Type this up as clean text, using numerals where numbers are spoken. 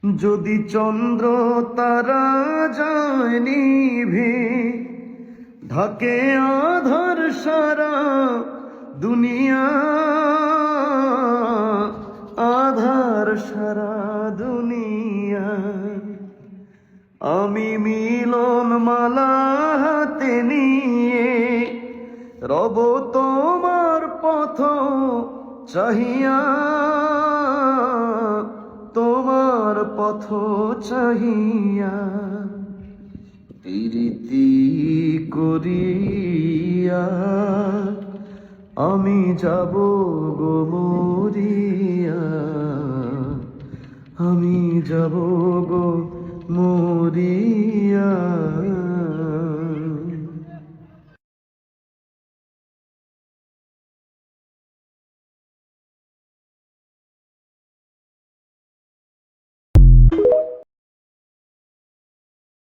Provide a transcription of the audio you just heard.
যদি চন্দ্র তারা যায় নিভে, ঢাকে আধার সারা দুনিয়া, আধার সারা দুনিয়া। আমি মিলন মালা হাতে নিয়ে রব তোমার পথ চাহিয়া, তোমার পথ চাহিয়া। প্রীতি করিয়া আমি যাব গো মরিয়া, আমি যাব গো মরিয়া।